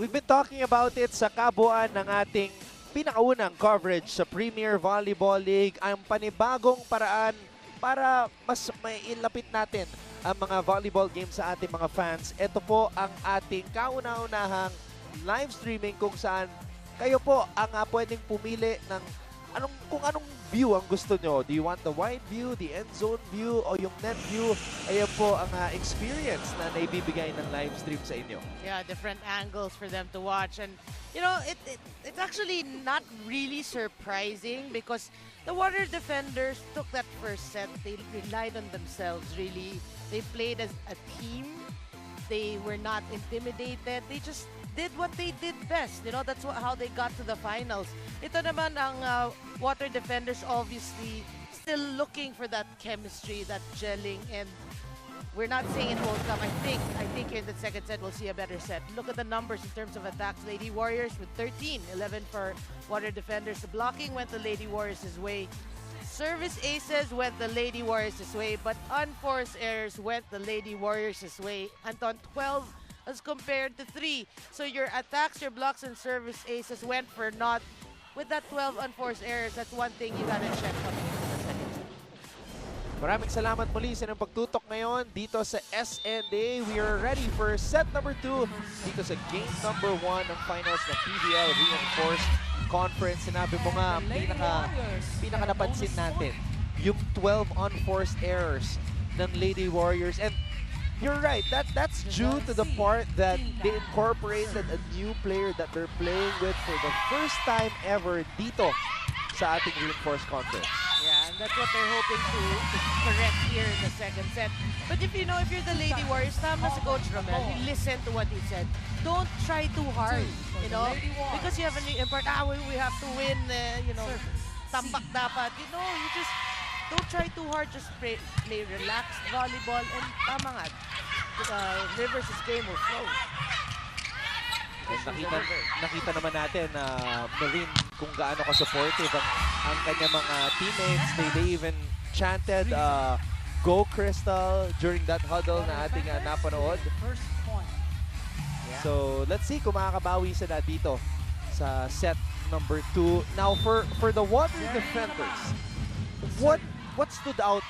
We've been talking about it sa kabuuan ng ating pinakaunang coverage sa Premier Volleyball League, ang panibagong paraan para mas mailapit natin ang mga volleyball games sa ating mga fans. Ito po ang ating kauna-unahang live streaming kung saan kayo po ang pwedeng pumili ng kung anong view ang gusto nyo. Do you want the wide view, the end zone view, o yung net view? Ayan po ang experience na naibibigay ng live stream sa inyo. Yeah, different angles for them to watch. And, you know, it's actually not really surprising because the Water Defenders took that first set. They relied on themselves, really. They played as a team. They were not intimidated. They just did what they did best. You know, that's how they got to the finals. Ito naman ang Water Defenders obviously still looking for that chemistry, that gelling, and we're not saying it won't come. I think in the second set we'll see a better set. Look at the numbers in terms of attacks. Lady Warriors with 13, 11 for Water Defenders. The blocking went the Lady Warriors' way. Service aces went the Lady Warriors' way, but unforced errors went the Lady Warriors' way. Anton, 12 as compared to 3. So your attacks, your blocks, and service aces went for naught. With that 12 unforced errors, that's one thing you gotta check coming into the second set. Maraming salamat muli sa inyong pagtutok ngayon dito sa SNA. We are ready for set number 2 dito sa game number 1 ng finals ng PVL Reinforced Conference. Sinabi mo nga, pinaka napansin natin, yung 12 unforced errors ng Lady Warriors. And you're right, that's due to the part that they incorporated a new player that they're playing with for the first time ever dito sa ating Reinforced Conference. Yeah, and that's what they're hoping to correct here in the second set. But if you're the Lady Warriors, tama si Coach Romel, you listen to what he said. Don't try too hard, you know, because you have an important, we have to win, you know, tambak dapat. You know, you just don't try too hard, just play relaxed volleyball, and tama nga, Rivers' game will flow. And nakita naman natin na Marine kung gaano ka-supportive ang kanyang mga teammates. They even chanted Go Crystal during that huddle na ating napanood. So let's see kung makakabawi sila dito sa set number 2. Now for the Water Defenders, what stood out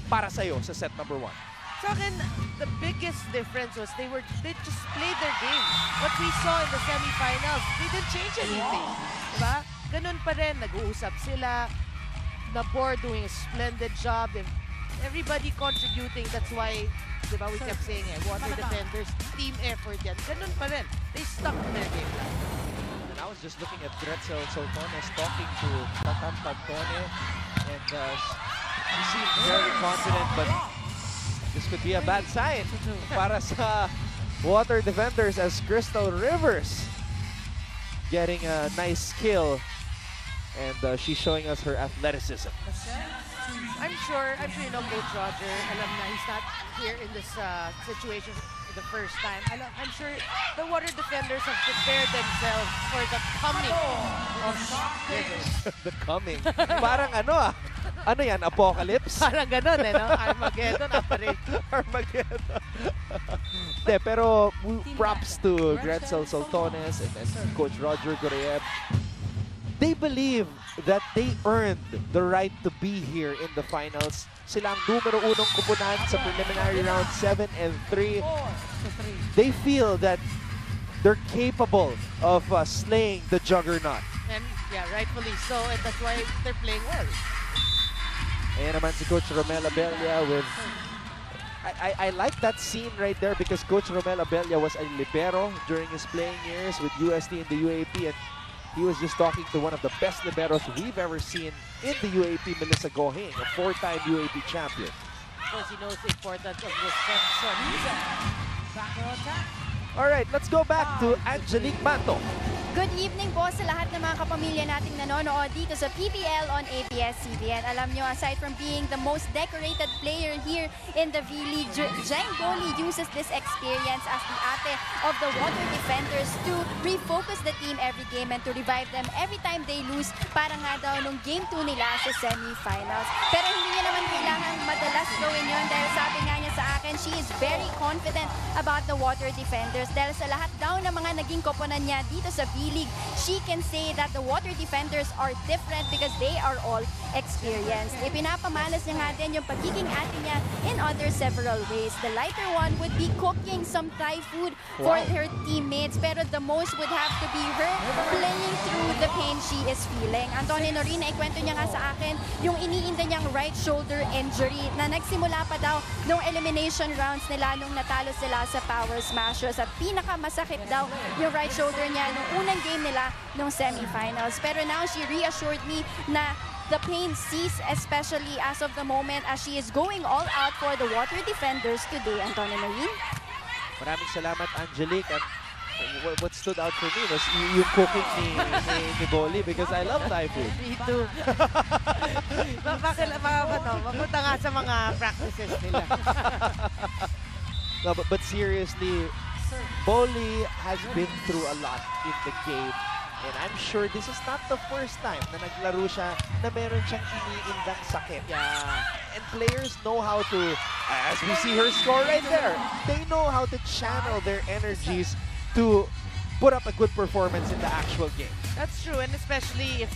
para sa'yo sa set number 1? Sa akin, the biggest difference was they just played their game. What we saw in the semifinals, they didn't change anything. Diba? Ganun pa rin, nag-uusap sila. Nabor doing a splendid job. Everybody contributing. That's why, diba, we kept saying it. Water Defenders, team effort yan. Ganun pa rin. They stuck to their game plan. And I was just looking at Gretzel Soltones talking to Tatan Pantone. And she seemed very confident, but this could be a bad sign para sa Water Defenders as Crystal Rivers getting a nice kill, and she's showing us her athleticism. I'm sure you know Coach Roger. Alam na he's not here in this situation for the first time. I'm sure the Water Defenders have prepared themselves for the coming of Rivers. The coming. Parang ano yan, Apocalypse? Parang ganun no? Armageddon, Armageddon. De, pero props to Gretzel Soltones and Coach Roger Goreev. They believe that they earned the right to be here in the finals. Sila ang numero 1 kupunan sa preliminary round 7 and 3. They feel that they're capable of slaying the juggernaut. And yeah, rightfully so, and that's why they're playing well. Ayan naman si Coach Romel Abella with... I like that scene right there because Coach Romel Abella was a libero during his playing years with UST in the UAP, and he was just talking to one of the best liberos we've ever seen in the UAP, Melissa Gohing, a 4-time UAP champion. Of course, he knows the importance of reception. All right, let's go back to Angelique Manto. Good evening po sa lahat ng mga kapamilya nating nanonood dito sa PVL on ABS-CBN. Alam nyo, aside from being the most decorated player here in the V-League, Jeng Dolly uses this experience as the ate of the Water Defenders to refocus the team every game and to revive them every time they lose para nga daw nung Game 2 nila sa semifinals. Pero hindi niya naman kailangan madalas gawin yun dahil sabi nga niya sa akin, she is very confident about the water defenders. Dahil sa lahat daw ng mga naging koponan niya dito sa V-League, she can say that the water defenders are different because they are all experienced. Ipinapamalas niya nga din yung pagiging ate niya in other several ways. The lighter one would be cooking some Thai food for her teammates, pero the most would have to be her playing through the pain she is feeling. Antonio Norina, ikwento niya nga sa akin yung iniinda niyang right shoulder injury na nagsimula pa daw nung elimination rounds nila nung natalo sila sa Power Smashers, at pinakamasakit daw yung right shoulder niya nung unang game nila nung semifinals. Pero now she reassured me na the pain ceased, especially as of the moment as she is going all out for the water defenders today. Antonio Marin. Maraming salamat, Angelique. And what stood out for me was yung cooking ni Boli, because I love Thai food. Me too. Mapunta nga sa mga practices nila. No, but seriously, Boli has been through a lot in the game. And I'm sure this is not the first time na naglaro siya na meron siyang iniindang sakit. And players know how to, as we see her score right there, they know how to channel their energies to put up a good performance in the actual game. That's true, and especially if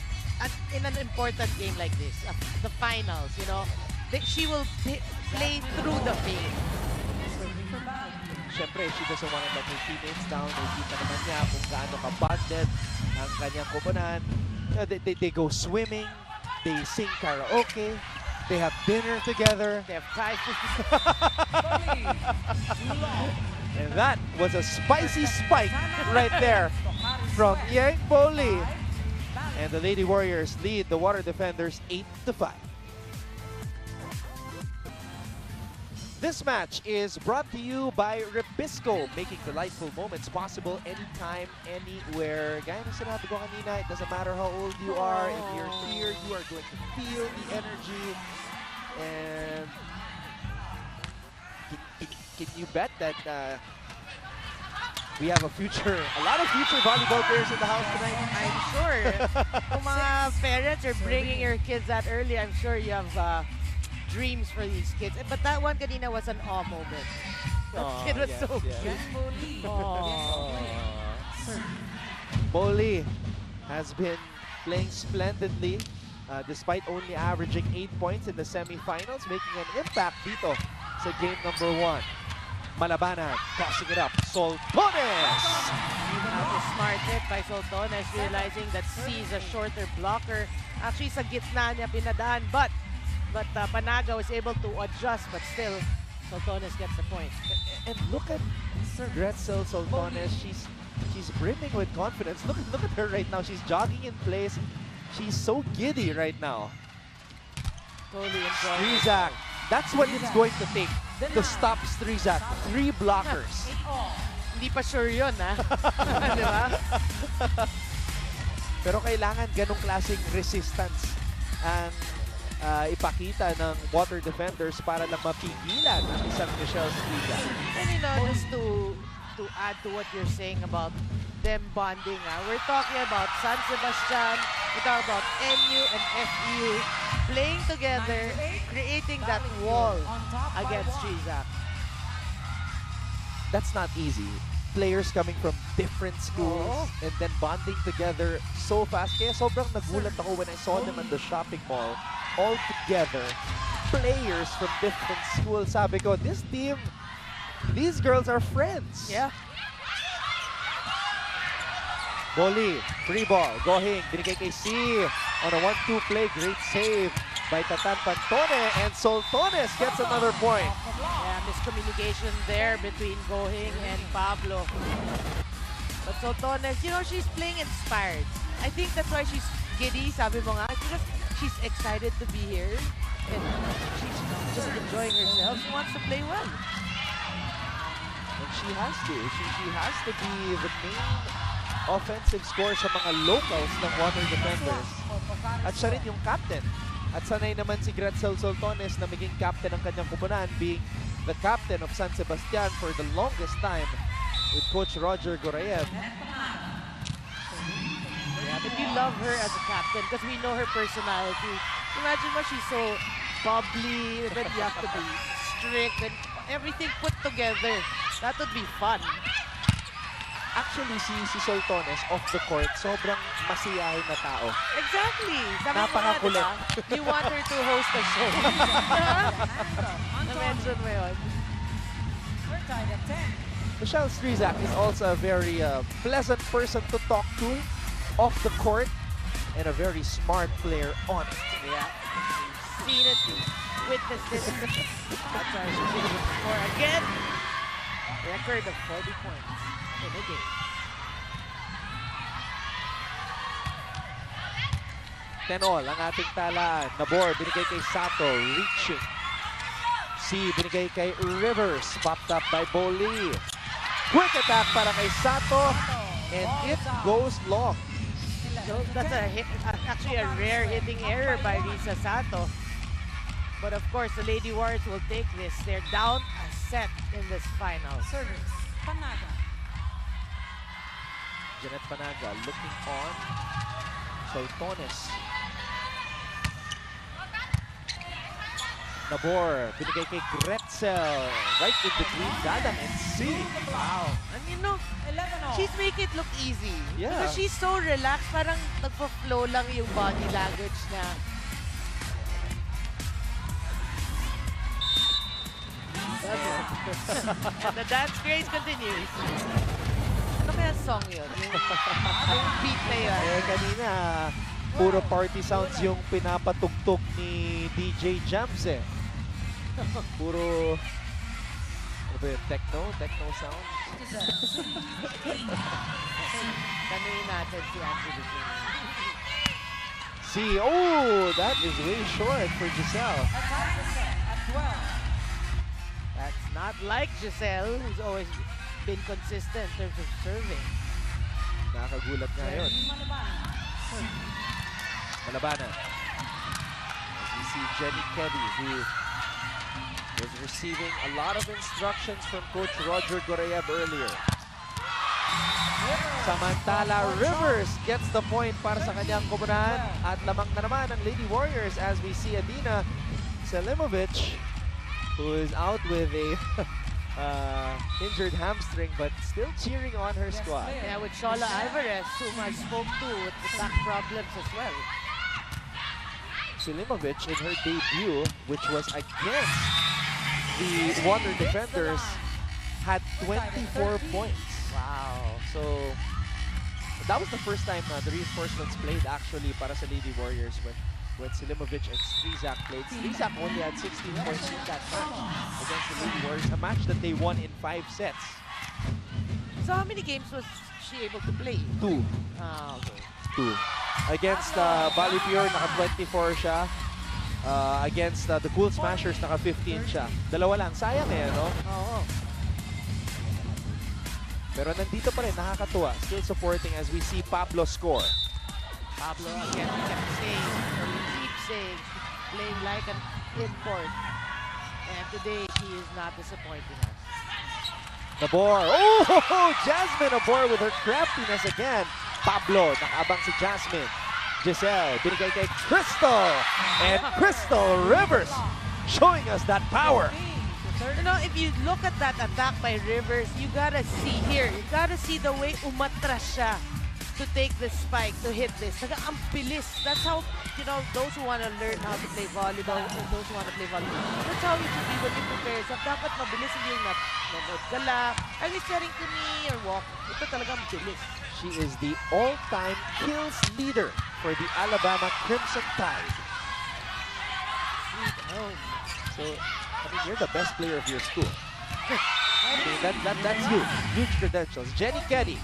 in an important game like this, the finals, you know, she will play through the pain. Siyempre, she doesn't want to let her teammates down. Nakikita naman niya kung gaano ka-bonded ang kanyang koponan. They go swimming, they sing karaoke, they have dinner together. They have Thai food. And that was a spicy spike right there from Yang Boli. And the Lady Warriors lead the Water Defenders 8-5. This match is brought to you by Ribisco, making delightful moments possible anytime, anywhere. Gaya ng sinabi ko kanina, it doesn't matter how old you are, if you're here, you are going to feel the energy. And can you bet that we have a lot of future volleyball players in the house tonight? I'm sure. Kung mga parents are bringing your kids that early, I'm sure you have dreams for these kids. But that one kanina was an awe moment. It was so cute. Boli has been playing splendidly despite only averaging 8 points in the semifinals, making an impact dito sa game number 1. Malabanan, tossing it up, Soltones! Smart hit by Soltones, realizing that C is a shorter blocker. Actually, sa gitna niya pinadaan, but Panaga was able to adjust, but still, Soltones gets the point. And look at Gretzel Soltones. She's brimming with confidence. Look at her right now. She's jogging in place. She's so giddy right now. Totally enjoying Strizak, that's what it's going to take to stop Strizak. 3 blockers. Hindi pa sure yun, ha? Di ba? Pero kailangan ganong klaseng resistance ang ipakita ng water defenders para lang mapigilan ang isang Michelle Strizak. And you know, just to add to what you're saying about them bonding, we're talking about San Sebastian, we're talking about NU and FU playing together, creating that wall against Strizak. That's not easy. Players coming from different schools and then bonding together so fast. Kaya sobrang nagulat ako when I saw them at the shopping mall all together. Players from different schools. Sabi ko, this team, these girls are friends. Yeah. Boli, free ball, Gohing, binigay kay C on a 1-2 play. Great save by Tatan Pantone, and Soltones gets another point. Yeah, miscommunication there between Gohing and Pablo. But Soltones, you know, she's playing inspired. I think that's why she's giddy, sabi mo nga, because she's excited to be here. And she's just enjoying herself. She wants to play well. And she has to. She has to be the main offensive scorer sa mga locals ng water defenders. At siya rin yung captain. At sanay naman si Gretzel Soltones na maging captain ng kanyang kupunan, being the captain of San Sebastian for the longest time with Coach Roger Gorayev. Yeah, but we love her as a captain because we know her personality. Imagine mo, she's so bubbly, then you have to be strict, and everything put together. That would be fun. Actually, si Soltones off the court, sobrang masiyahin na tao. Exactly. Sabi mo nga, Napakakulit. diba? You want her to host a show. Na-mention mo yun. We're tied at 10. Michelle Strizak is also a very pleasant person to talk to off the court and a very smart player on it. Yeah. Seen it. Witnessed it. That's why she's able to score again. Record of 40 points in a game. 10-all ang ating talaan. Nabor, binigay kay Sato, reaching. C, binigay kay Rivers, popped up by Boli. Quick attack para kay Sato, and it goes long. So that's actually a rare hitting error by Risa Sato. But of course, the Lady Warriors will take this. They're down a set in this final. Service. Panaga. Janet Panaga looking on. Soltones. Nabor, binigay kay Gretzel. Right in between Dadang and C. Wow. And you know, 11 all. she's making it look easy. Yeah. Because she's so relaxed, parang nagpa-flow lang yung body language niya. And the dance craze continues. Ano kaya song yun? Yung beat na yun. Eh, kanina, puro party sounds yung pinapatugtog ni DJ Jams eh. Puro, ano ba yun? Techno sound? Tanuin natin si Angela King. See, oh, that is way short for Giselle. Attack the set at 12. That's not like Giselle, who's always been consistent in terms of serving. Nakagulat nga yun. Malabana. Malabanan. As we see Jenny Kelly, who was receiving a lot of instructions from Coach Roger Gorayev earlier. Samantala, Rivers gets the point para sa kanyang kubunan. At lamang na naman ang Lady Warriors as we see Adina Selimovic, who is out with a injured hamstring but still cheering on her squad. Yeah, with Shola Alvarez, whom I spoke to with the back problems as well. Selimovic in her debut, which was against the Water Defenders, had 24 points. Wow. So that was the first time the reinforcements played actually para sa Lady Warriors when Selimovic and Strizak played. Strizak only had 16 points in that match against the Lady Warriors, a match that they won in 5 sets. So how many games was she able to play? 2. Okay. 2. Against Bali Pure, naka-24 siya. Against the Cool Smashers, naka-15 siya. Dalawa lang. Sayang eh, no? Oo. Pero nandito pa rin, nakakatuwa. Still supporting as we see Pablo score. Pablo again kept saying, or he keeps saying, playing like an import. And today, he is not disappointing us. Nabor. Oh! Jasmine Nabor with her craftiness again. Pablo, nakaabang si Jasmine. Giselle, binigay kay Crystal. And Crystal Rivers showing us that power. You know, if you look at that attack by Rivers, you gotta see here. You gotta see the way umatras siya to take the spike, to hit this. Naga, ang bilis. That's how, you know, those who want to learn how to play volleyball, and those who want to play volleyball, that's how you should be when you prepare yourself. Dapat mabilis, hindi yung nanood ka lang. Are you staring to me or walk? Ito talagang bilis. She is the all-time kills leader for the Alabama Crimson Tide. Sweet home. So, I mean, you're the best player of your school. I mean, that's you. Huge credentials. Jenny Keddy.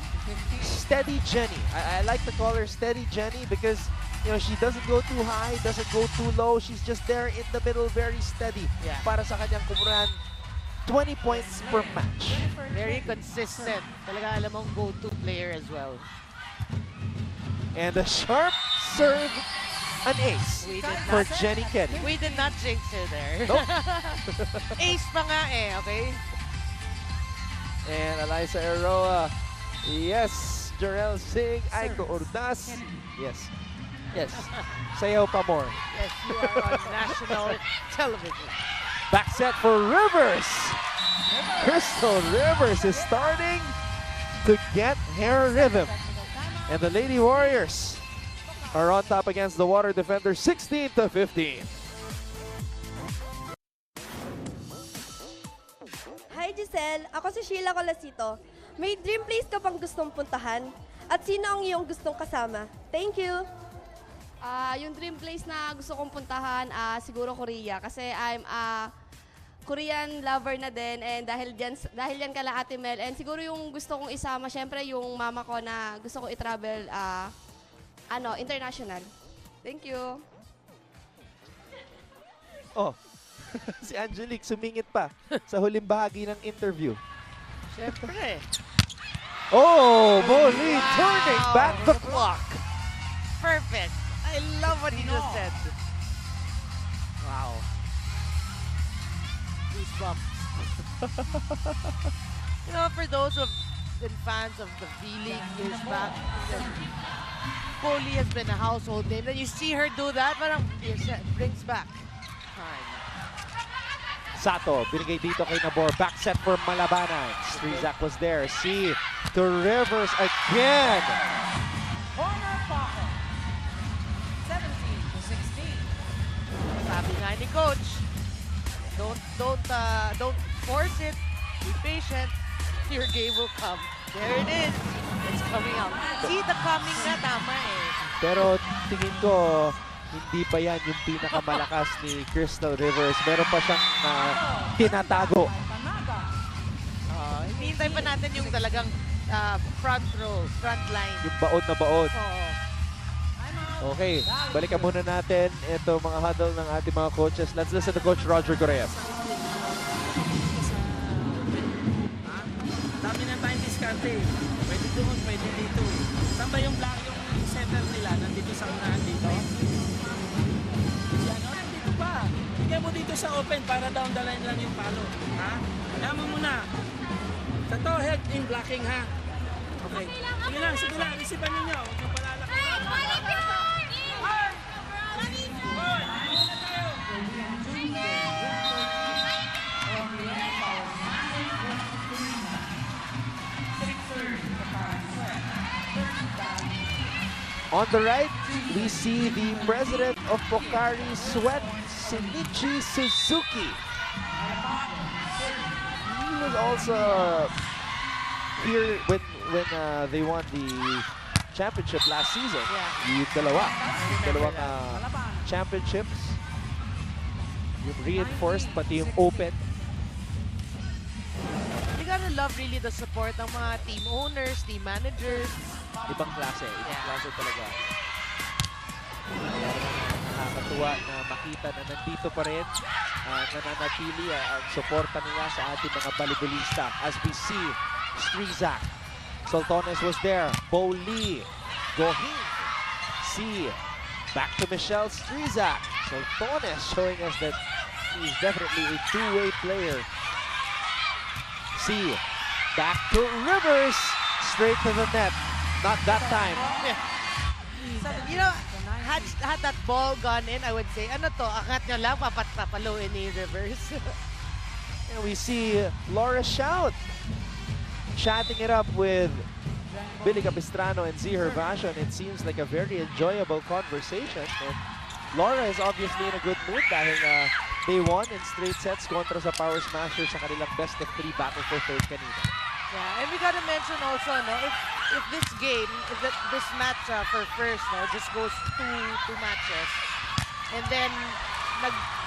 Steady Jenny. I like to call her Steady Jenny because, you know, she doesn't go too high, doesn't go too low. She's just there in the middle, very steady. Yeah. Para sa kanyang kuburan, 20 points per match. Very consistent. Talaga alam mong go-to player as well. And a sharp serve, an ace We did for not, Jenny Keddy. we did not jinx her there. Nope. Ace pa nga eh, okay? And Eliza Eroa. Yes. Jarel Singh. Aiko Urdas. Yes. Yes. Sayaw pa more. Yes, you are on national television. Back set for Rivers. Crystal Rivers is starting to get her rhythm. And the Lady Warriors are on top against the Water Defenders 16-15. Hi Giselle, ako si Sheila Colasito. May dream place ka bang gustong puntahan? At sino ang iyong gustong kasama? Thank you! Yung dream place na gusto kong puntahan, siguro Korea. Kasi I'm a Korean lover na din. And dahil yan kala Ate Mel. And siguro yung gusto kong isama, syempre yung mama ko na gusto ko i-travel international. Thank you. Oh, si Angelique sumingit pa sa huling bahagi ng interview. Siyempre. Oh, Bali turning back the clock. Perfect. I love what he just said. Wow. Goosebumps. You know, for those who have been fans of the V-League years back, Foley has been a household name. Then you see her do that, parang it brings back time. Sato, binigay dito kay Nabor. Back set for Malabanan. Strizak was there. See to Rivers again. Corner pocket. 17-16. Sabi nga ni Coach, don't force it. Be patient. Your game will come. There it is. It's coming out. See the coming na, tama eh. Pero tingin ko, hindi pa yan yung pinakamalakas ni Crystal Rivers. Meron pa siyang tinatago. Hinihintay pa natin yung talagang front row, front line. Yung baon na baon. Oo. Okay, balikan muna natin ito mga huddle ng ating mga coaches. Let's listen to Coach Roger Correa. Dami na tayong diskarte. Pwede doon, pwede dito. Saan ba yung black, yung center nila? Nandito sa unahan dito? Si ano? Nandito pa. Bigyan mo dito sa open para down the line lang yung palo. Ha? Kaya mo muna. Sa to, head in blocking ha. Okay. Sige lang. Isipan ninyo. Huwag yung palalaki. On the right, we see the president of Pocari Sweat, Shinichi Suzuki. He was also here when they won the championship last season. Yung dalawang championships. Yung reinforced, pati yung open. You gotta love really the support ng mga team owners, team managers. Ibang klase talaga. Kaya nakakatuwa na makita na nandito pa rin, nananatili ang suporta nila sa ating mga volleyballista. As we see, Strizak, Soltones was there, Bo Lee, Gohing, see, back to Michelle Strizak. Soltones showing us that he's definitely a two-way player. See, back to Rivers, straight to the net. Not that time. You know, had that ball gone in, I would say, ano to, angat nyo lang, papaluin ni Rivers. And we see Laura Shout chatting it up with Billy Capistrano and Zihar Vashon. It seems like a very enjoyable conversation. And Laura is obviously in a good mood dahil they won in straight sets kontra sa Power Smashers sa kanilang best of 3 battle for third kanina. Yeah, and we gotta mention also, no, if this game, this match for first, no, just goes two matches, and then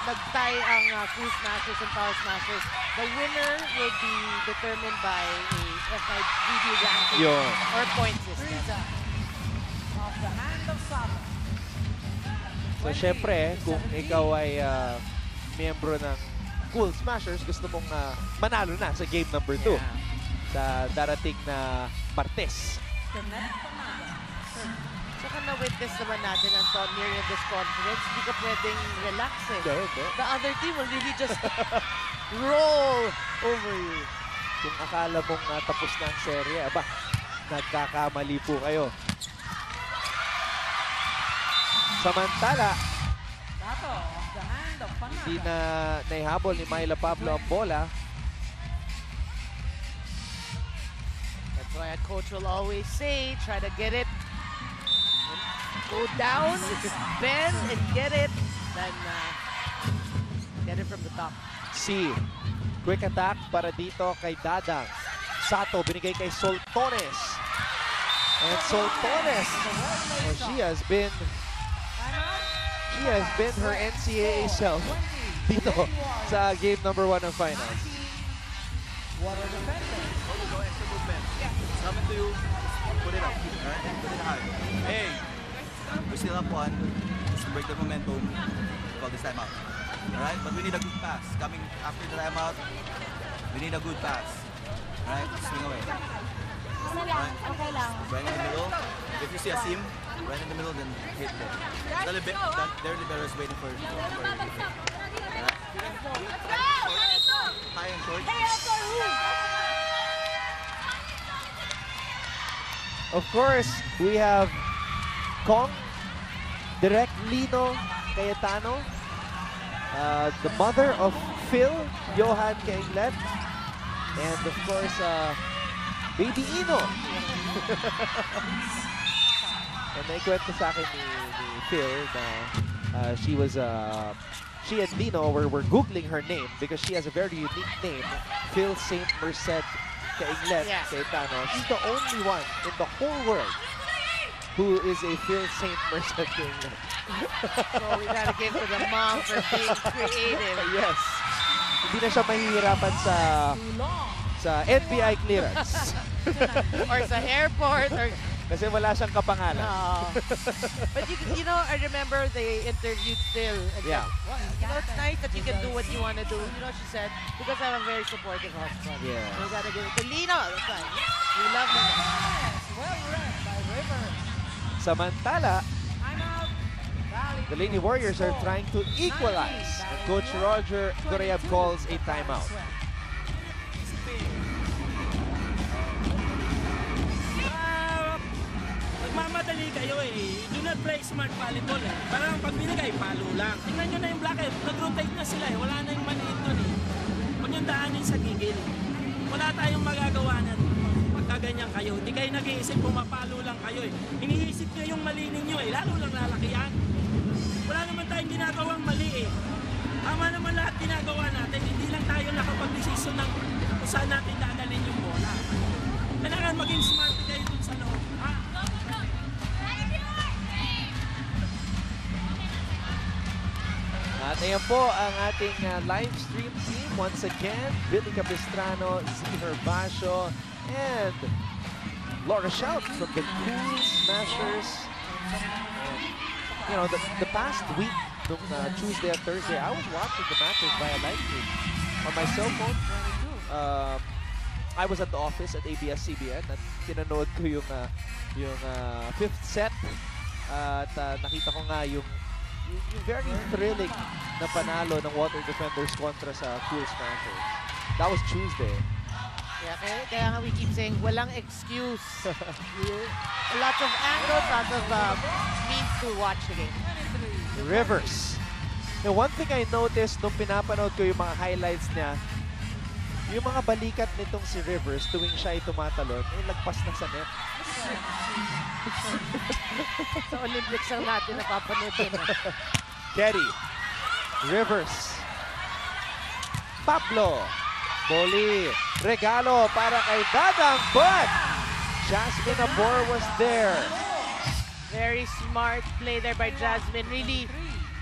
nag-tie ang Full Smashers and Power Smashers, the winner will be determined by a FIVB ranking or point system. Off the hand of Saba. So syempre, kung ikaw ay miyembro ng Cool Smashers, gusto mong manalo na sa game number 2. Sa darating na Martes. Saka na-witness naman natin, Anton, here in this conference, hindi ka pwedeng relax eh. The other team will really just roll over you. Kung akala mong tapos na ang serye, aba, nagkakamali po kayo. Samantala, Dato, off the hand of Panada. hindi na naihabol ni Myla Pablo ang bola. why a coach will always say, try to get it, go down, bend, and get it, then get it from the top. C. Quick attack para dito kay Dadang. Sato binigay kay Soltones. And Soltones, oh, she has been her NCAA self dito sa game number 1 ng finals. Water defender. Go extra movement. It's coming to you. Put it up. Alright? Put it high. Hey! We still up one. Just to break the momentum. Call this time out. Alright? But we need a good pass. Coming after the timeout, we need a good pass. Alright? Swing away. Right? Okay lang. Right in the middle. If you see a seam, right in the middle, then hit there. The libero is waiting for you. Alright? High and short. Of course, we have Kong, Direct Lino Cayetano, the mother of Phil, Johan Kainglet, and of course, Baby Ino. And naikwento sa akin ni Phil na she and Lino were Googling her name because she has a very unique name, Phil St. Merced Kainglet Cayetano. She's the only one in the whole world who is a Phil St. Merced Kainglet. So we gotta give to the mom for being creative. Yes. Hindi na siya mahihirapan sa NBI clearance. Or sa airport, or Kasi wala siyang kapangalan. no. But you know, I remember they interviewed Phil. And Yeah. said, well, you know, it's nice that you can do what you want to do. You know, she said, because I'm a very supportive husband. Yeah. So we gotta give it to Lino. That's why. We love Lino. Well read by River. Samantala, Timeout. Valley the Lady Warriors are trying to equalize. And Coach Roger Goreyev calls a timeout. Nagmamadali kayo eh. Do not play smart volleyball eh. Parang pag binigay, palo lang. Tingnan nyo na yung black eh. Nag-rotate na sila eh. Wala na yung maliit doon eh. Huwag yung daanin sa gigil. Wala tayong magagawa na pagkaganyan kayo. Hindi kayo nag-iisip kung mapalo lang kayo eh. Iniisip nyo yung mali ninyo eh. Lalo lang lalaki yan. Wala naman tayong ginagawang mali eh. Tama naman lahat ginagawa natin. Hindi lang tayo nakapag-desisyon ng kung saan natin dadalhin yung bola. Kailangan maging smart kayo dun sa loob. Ha? At ayan po ang ating live stream team. Once again, Billy Capistrano, Z Herbacio, and Laura Shout from the Cool Smashers. And, you know, the past week, Tuesday and Thursday, I was watching the matches via live stream on my cell phone. I was at the office at ABS-CBN at pinanood ko yung fifth set. At nakita ko nga yung very thrilling na panalo ng Water Defenders kontra sa Cool Smashers. That was Tuesday. Yeah, kaya nga we keep saying, walang excuse. Lots of angles, lots of means to watch the game. Rivers. Now, one thing I noticed nung pinapanood ko yung mga highlights niya, yung mga balikat nitong si Rivers tuwing siya ay tumatalon, lagpas na sa net. Sa Olympics lang natin napapanood yun. Kerry. Rivers. Pablo. Boli. Regalo para kay Dadang, but Jasmine Abor was there. Very smart play there by Jasmine. Really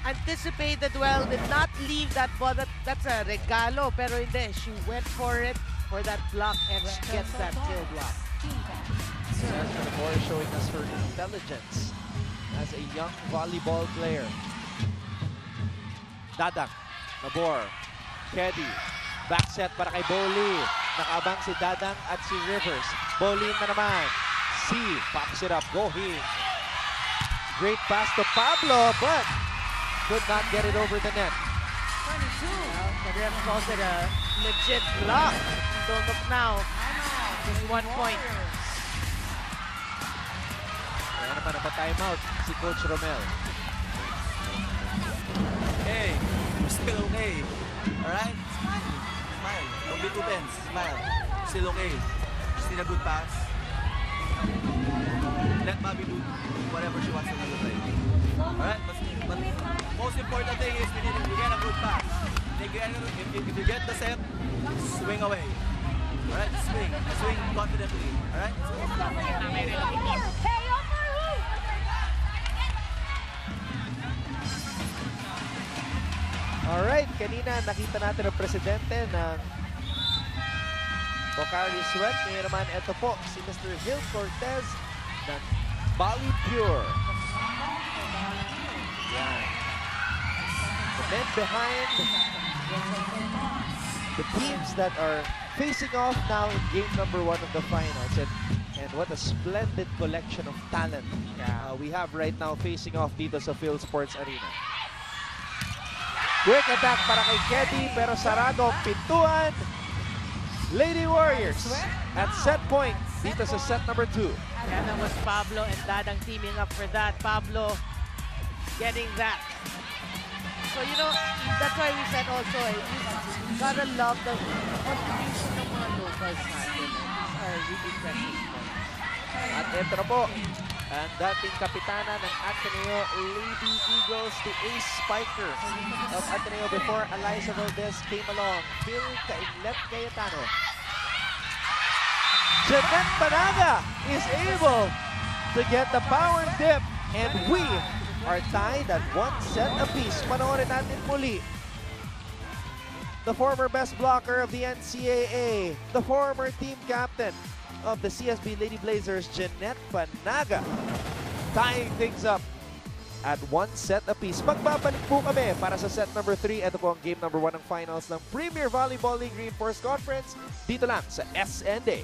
anticipated well, did not leave that ball. That's a regalo, pero hindi. She went for it, for that block, and she gets that kill block. Jasmine Abor showing us her intelligence as a young volleyball player. Dadang. Abor. Keddy. Back set para kay Boli. Nakabang si Dadang at si Rivers. Boli na naman. C. Pops it up. Gohing. Great pass to Pablo, but could not get it over the net. 22. Well, the ref calls it a legit block. Don't look now. Just 1 point. Kaya naman ang timeout si Coach Romel. Hey, we're still okay. Alright? Smile. Smile. Don't be too tense. Smile. Still okay. Just need a good pass. let Bobby do whatever she wants to do to play. Alright? But most important thing is we get a good pass. If you get the set, swing away. Alright? Swing confidently. Alright? Alright, kanina nakita natin ang presidente ng Pocari Sweat. Ngayon naman, ito po, si Mr. Gil Cortez ng Bali Pure. Yan. The men behind the teams that are facing off now in game number 1 of the finals. And what a splendid collection of talent we have right now facing off dito sa Phil Sports Arena. Quick attack para kay Keddy, pero sarado ang pintuan. Lady Warriors at set point dito sa set number 2. Yeah, that was Pablo and Dadang teaming up for that. Pablo getting that. So, you know, that's why we said also, you gotta love the contribution ng mga locals natin. These are really precious points. At ito na po, ang dating kapitana ng Ateneo Lady Eagles, the ace spiker of Ateneo before Eliza Valdez came along. Phil Kainlet Cayetano. Jeanette Panaga is able to get the power dip, and we are tied at 1 set apiece. Panoorin natin muli. The former best blocker of the NCAA, the former team captain of the CSB Lady Blazers, Jeanette Panaga, tying things up at 1 set apiece. Magbabalik po kami para sa set number 3. Ito po ang game number 1 ng finals ng Premier Volleyball League Reinforced Conference dito lang sa SND.